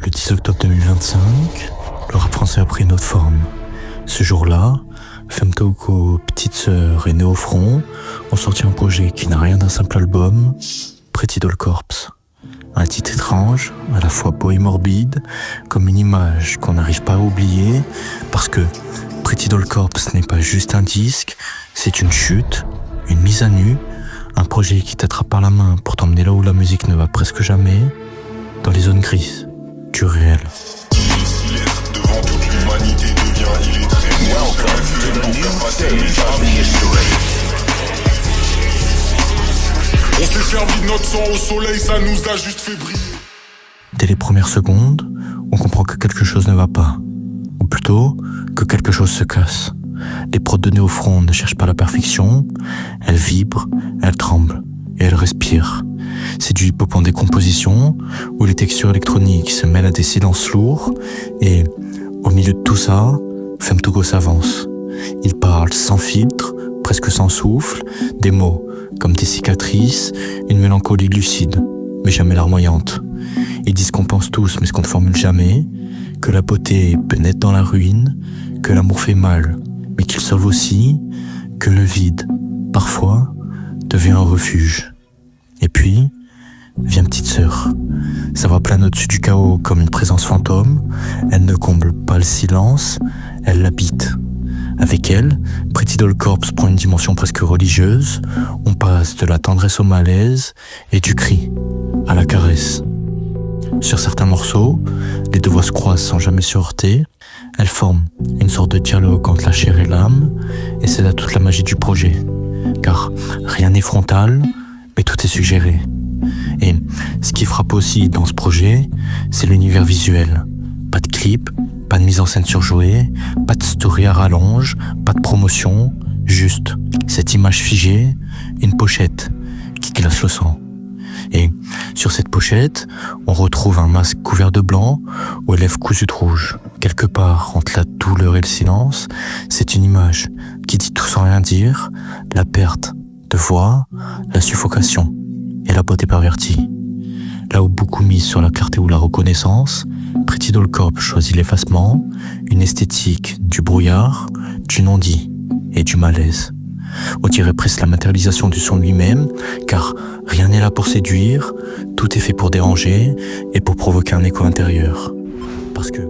Le 10 octobre 2025, le rap français a pris une autre forme. Ce jour-là, Femtoko, Petite Sœur et Néo-Front ont sorti un projet qui n'a rien d'un simple album, Pretty Doll Corps. Un titre étrange, à la fois beau et morbide, comme une image qu'on n'arrive pas à oublier, parce que Pretty Doll Corps n'est pas juste un disque, c'est une chute, une mise à nu, un projet qui t'attrape par la main pour t'emmener là où la musique ne va presque jamais, dans les zones grises du réel. Devant toute l'humanité devient illettré. On s'est servi de notre sang au soleil, ça nous a juste fait briller. Dès les premières secondes, on comprend que quelque chose ne va pas. Ou plutôt, que quelque chose se casse. Les prods de Néo-Front ne cherchent pas la perfection, elles vibrent, elles tremblent et elles respirent. C'est du hip-hop en décomposition, où les textures électroniques se mêlent à des silences lourds, et au milieu de tout ça, Femtoko s'avance. Il parle sans filtre, presque sans souffle, des mots comme des cicatrices, une mélancolie lucide, mais jamais larmoyante. Ils disent qu'on pense tous, mais ce qu'on ne formule jamais, que la beauté peut naître dans la ruine, que l'amour fait mal, mais qu'il sauve aussi, que le vide, parfois, devient un refuge. Et puis, vient Petite Sœur. Sa voix plane au-dessus du chaos comme une présence fantôme. Elle ne comble pas le silence, elle l'habite. Avec elle, Pretty Doll Corps prend une dimension presque religieuse. On passe de la tendresse au malaise et du cri à la caresse. Sur certains morceaux, les deux voix se croisent sans jamais se heurter. Elles forment une sorte de dialogue entre la chair et l'âme, et c'est là toute la magie du projet. Car rien n'est frontal, mais tout est suggéré. Et ce qui frappe aussi dans ce projet, c'est l'univers visuel. Pas de clip, pas de mise en scène surjouée, pas de story à rallonge, pas de promotion, juste cette image figée, une pochette qui glace le sang. Et sur cette pochette, on retrouve un masque couvert de blanc aux lèvres cousues de rouge. Quelque part entre la douleur et le silence, c'est une image qui dit tout sans rien dire, la perte de voix, la suffocation et la beauté pervertie. Là où beaucoup misent sur la clarté ou la reconnaissance, Pretty Doll Corps choisit l'effacement, une esthétique du brouillard, du non-dit et du malaise. On dirait presque la matérialisation du son lui-même, car rien n'est là pour séduire, tout est fait pour déranger et pour provoquer un écho intérieur. Parce que